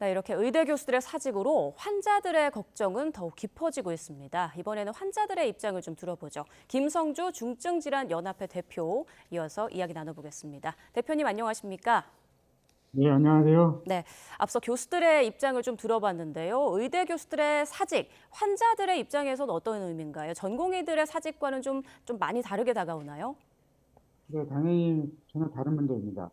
네, 이렇게 의대 교수들의 사직으로 환자들의 걱정은 더욱 깊어지고 있습니다. 이번에는 환자들의 입장을 좀 들어보죠. 김성주 중증질환연합회 대표 이어서 이야기 나눠보겠습니다. 대표님 안녕하십니까? 네, 안녕하세요. 네, 앞서 교수들의 입장을 좀 들어봤는데요. 의대 교수들의 사직, 환자들의 입장에서는 어떤 의미인가요? 전공의들의 사직과는 좀 많이 다르게 다가오나요? 네, 당연히 전혀 다른 문제입니다.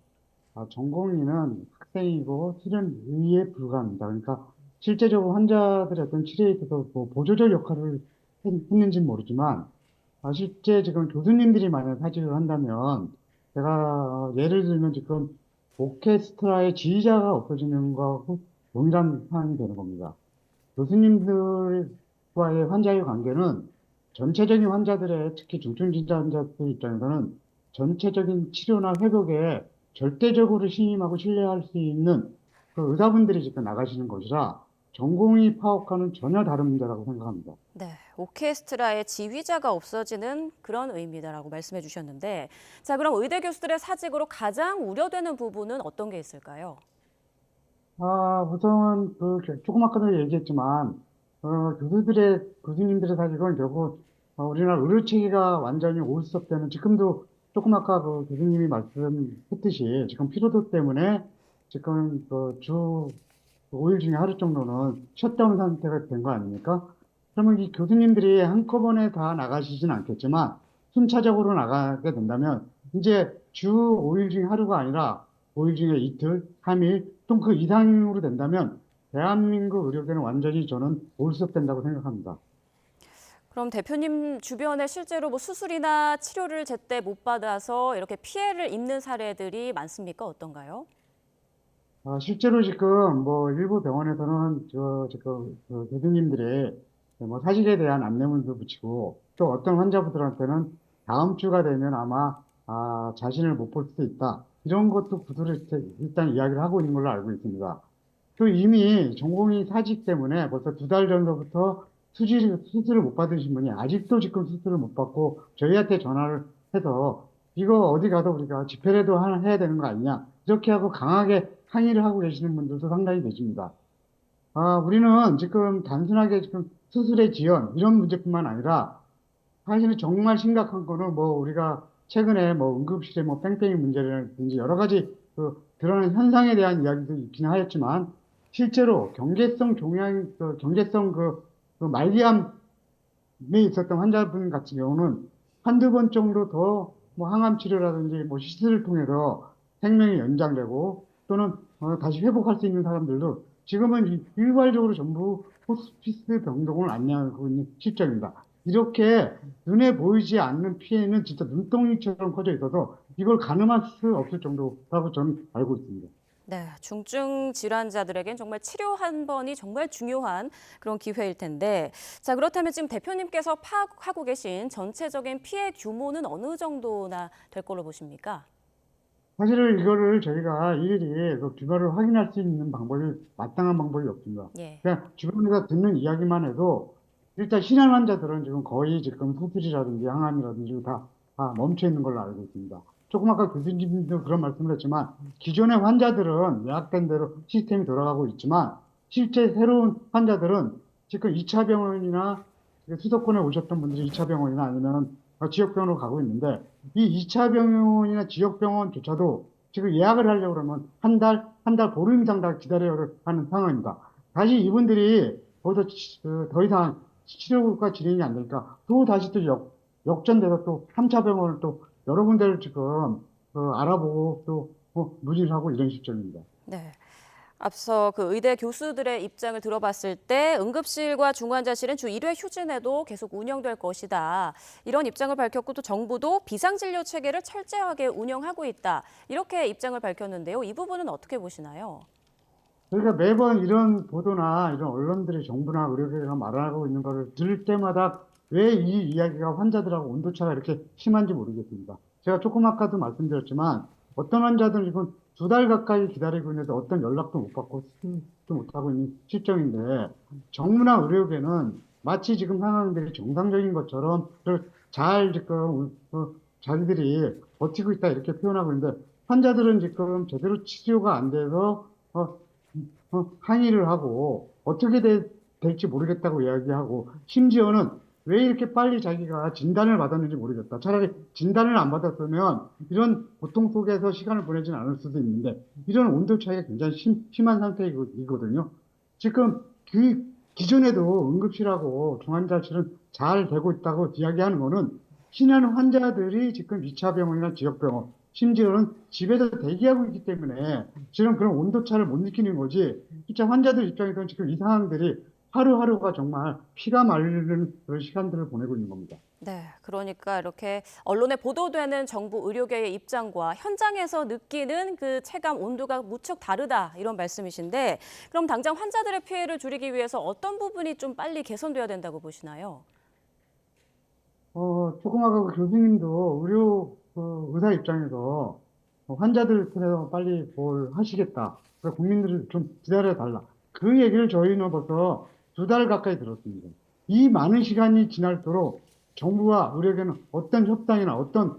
전공의는 학생이고 실은 의에 불과합니다. 그러니까 실제적으로 환자들의 어떤 치료에 있어서 뭐 보조적 역할을 했는지는 모르지만, 실제 지금 교수님들이 만약 사직을 한다면, 제가 예를 들면 지금 오케스트라의 지휘자가 없어지는 거하고 동일한 상황이 되는 겁니다. 교수님들과의 환자의 관계는 전체적인 환자들의 특히 중증진자 환자들 입장에서는 전체적인 치료나 회복에 절대적으로 신임하고 신뢰할 수 있는 그 의사분들이 지금 나가시는 것이라 전공의 파악과는 전혀 다른 문제라고 생각합니다. 네, 오케스트라의 지휘자가 없어지는 그런 의미다라고 말씀해 주셨는데, 자, 그럼 의대 교수들의 사직으로 가장 우려되는 부분은 어떤 게 있을까요? 우선은 조금 아까도 얘기했지만 교수님들의 사직은 결국 우리나라 의료 체계가 완전히 올스톱되는 지금도 조금 아까 그 교수님이 말씀했듯이 지금 피로도 때문에 지금 그주 5일 중에 하루 정도는 셧다운 상태가 된 거 아닙니까? 그러면 이 교수님들이 한꺼번에 다 나가시진 않겠지만 순차적으로 나가게 된다면 이제 주 5일 중에 하루가 아니라 5일 중에 이틀, 3일, 또 그 이상으로 된다면 대한민국 의료계는 완전히 저는 올스톱된다고 생각합니다. 그럼 대표님 주변에 실제로 뭐 수술이나 치료를 제때 못 받아서 이렇게 피해를 입는 사례들이 많습니까? 어떤가요? 실제로 지금 뭐 일부 병원에서는 지금 교수님들이 뭐 사직에 대한 안내문도 붙이고 또 어떤 환자분들한테는 다음 주가 되면 아마 자신을 못 볼 수도 있다. 이런 것도 구두로 일단 이야기를 하고 있는 걸로 알고 있습니다. 또 이미 전공의 사직 때문에 벌써 2달 전부터 수술을 못 받으신 분이 아직도 지금 수술을 못 받고 저희한테 전화를 해서 이거 어디 가도 우리가 집회라도 하나 해야 되는 거 아니냐. 이렇게 하고 강하게 항의를 하고 계시는 분들도 상당히 계십니다. 우리는 지금 단순하게 지금 수술의 지연, 이런 문제뿐만 아니라 사실은 정말 심각한 거는 뭐 우리가 최근에 뭐 응급실에 뭐 뺑뺑이 문제라든지 여러 가지 드러난 현상에 대한 이야기도 있긴 하였지만 실제로 경계성 그 말기암에 있었던 환자분 같은 경우는 한두 번 정도 더 뭐 항암 치료라든지 뭐 시술을 통해서 생명이 연장되고 또는 다시 회복할 수 있는 사람들도 지금은 일괄적으로 전부 호스피스 병동을 안내하고 있는 실정입니다. 이렇게 눈에 보이지 않는 피해는 진짜 눈덩이처럼 커져 있어서 이걸 가늠할 수 없을 정도라고 저는 알고 있습니다. 네, 중증 질환자들에겐 정말 치료 한 번이 정말 중요한 그런 기회일 텐데, 자, 그렇다면 지금 대표님께서 파악하고 계신 전체적인 피해 규모는 어느 정도나 될 걸로 보십니까? 사실은 이거를 저희가 일일이 그 규모를 확인할 수 있는 방법이 마땅한 방법이 없습니다. 예. 그냥 주변에서 듣는 이야기만 해도 일단 신한 환자들은 지금 거의 지금 수술이라든지 항암이라든지 다 멈춰 있는 걸로 알고 있습니다. 조금 아까 교수님도 그런 말씀을 했지만 기존의 환자들은 예약된 대로 시스템이 돌아가고 있지만 실제 새로운 환자들은 지금 2차 병원이나 수도권에 오셨던 분들이 2차 병원이나 아니면 지역 병원으로 가고 있는데 이 2차 병원이나 지역 병원조차도 지금 예약을 하려고 그러면 한 달 보름 이상 다 기다려야 하는 상황입니다. 다시 이분들이 더 이상 치료가 진행이 안 되니까 또 다시 또 역전돼서 또 3차 병원을 또 여러 군데를 지금 알아보고 또 문의를 하고 이런 실정입니다. 네. 앞서 그 의대 교수들의 입장을 들어봤을 때 응급실과 중환자실은 주 1회 휴진에도 계속 운영될 것이다. 이런 입장을 밝혔고 또 정부도 비상진료 체계를 철저하게 운영하고 있다. 이렇게 입장을 밝혔는데요. 이 부분은 어떻게 보시나요? 저희가 매번 이런 보도나 이런 언론들이 정부나 의료계가 말하고 있는 거를 들을 때마다 왜 이 이야기가 환자들하고 온도차가 이렇게 심한지 모르겠습니다. 제가 조금 아까도 말씀드렸지만 어떤 환자들은 지금 2달 가까이 기다리고 있는데 어떤 연락도 못 받고 수술도 못 하고 있는 실정인데 정부나 의료계는 마치 지금 상황들이 정상적인 것처럼 잘 지금 자기들이 버티고 있다 이렇게 표현하고 있는데 환자들은 지금 제대로 치료가 안 돼서 항의를 하고 어떻게 될지 모르겠다고 이야기하고 심지어는 왜 이렇게 빨리 자기가 진단을 받았는지 모르겠다. 차라리 진단을 안 받았으면 이런 고통 속에서 시간을 보내지는 않을 수도 있는데 이런 온도 차이가 굉장히 심한 상태이거든요. 지금 그 기존에도 응급실하고 중환자실은 잘 되고 있다고 이야기하는 거는 신한 환자들이 지금 2차 병원이나 지역병원, 심지어는 집에서 대기하고 있기 때문에 지금 그런 온도차를 못 느끼는 거지. 진짜 환자들 입장에서는 지금 이 상황들이 하루하루가 정말 피가 마르는 그런 시간들을 보내고 있는 겁니다. 네, 그러니까 이렇게 언론에 보도되는 정부 의료계의 입장과 현장에서 느끼는 그 체감 온도가 무척 다르다 이런 말씀이신데 그럼 당장 환자들의 피해를 줄이기 위해서 어떤 부분이 좀 빨리 개선돼야 된다고 보시나요? 조금 아까 그 교수님도 의사 입장에서 환자들 편에서 빨리 뭘 하시겠다. 그래서 국민들을 좀 기다려 달라. 그 얘기를 저희는 벌써 2달 가까이 들었습니다. 이 많은 시간이 지날수록 정부와 의료계는 어떤 협상이나 어떤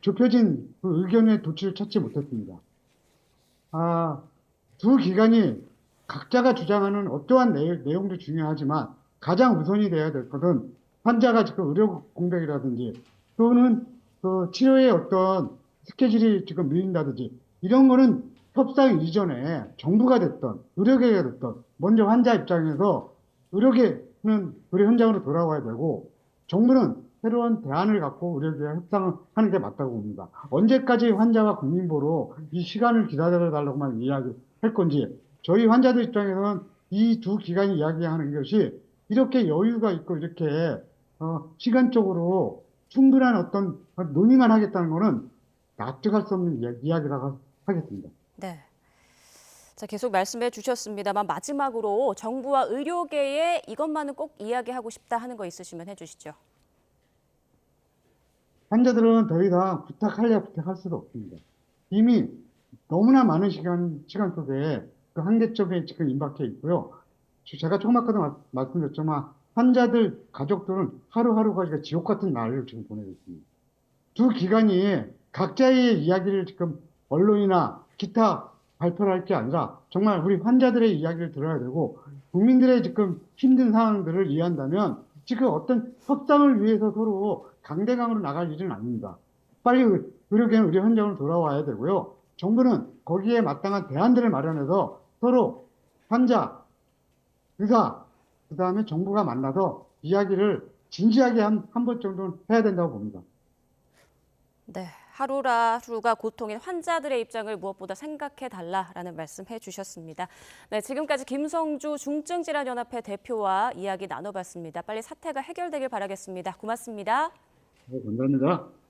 좁혀진 그 의견의 도치를 찾지 못했습니다. 아, 두 기관이 각자가 주장하는 어떠한 내용도 중요하지만 가장 우선이 돼야 될 것은 환자가 지금 의료 공백이라든지 또는 그 치료의 어떤 스케줄이 지금 밀린다든지 이런 거는 협상 이전에 정부가 됐던 의료계가 됐던 먼저 환자 입장에서 의료계는 의료 현장으로 돌아와야 되고 정부는 새로운 대안을 갖고 의료계와 협상을 하는 게 맞다고 봅니다. 언제까지 환자와 국민보로 이 시간을 기다려달라고만 이야기할 건지 저희 환자들 입장에서는 이 두 기관이 이야기하는 것이 이렇게 여유가 있고 이렇게 시간적으로 충분한 어떤 논의만 하겠다는 거는 납득할 수 없는 이야기라고 하겠습니다. 네. 자, 계속 말씀해 주셨습니다만 마지막으로 정부와 의료계에 이것만은 꼭 이야기하고 싶다 하는 거 있으시면 해주시죠. 환자들은 더 이상 부탁할 수도 없습니다. 이미 너무나 많은 시간 속에 그 한계점에 지금 임박해 있고요. 제가 조금 아까도 말씀드렸지만 환자들, 가족들은 하루하루가 지금 지옥 같은 날을 지금 보내고 있습니다. 두 기관이 각자의 이야기를 지금 언론이나 기타 발표를 할 게 아니라 정말 우리 환자들의 이야기를 들어야 되고 국민들의 지금 힘든 상황들을 이해한다면 지금 어떤 협상을 위해서 서로 강대강으로 나갈 일은 아닙니다. 빨리 의료계는 의료 현장으로 돌아와야 되고요. 정부는 거기에 마땅한 대안들을 마련해서 서로 환자, 의사, 그다음에 정부가 만나서 이야기를 진지하게 한 번 정도는 해야 된다고 봅니다. 네, 하루하루가 고통인 환자들의 입장을 무엇보다 생각해 달라라는 말씀해 주셨습니다. 네, 지금까지 김성주 중증질환연합회 대표와 이야기 나눠봤습니다. 빨리 사태가 해결되길 바라겠습니다. 고맙습니다. 네, 감사합니다.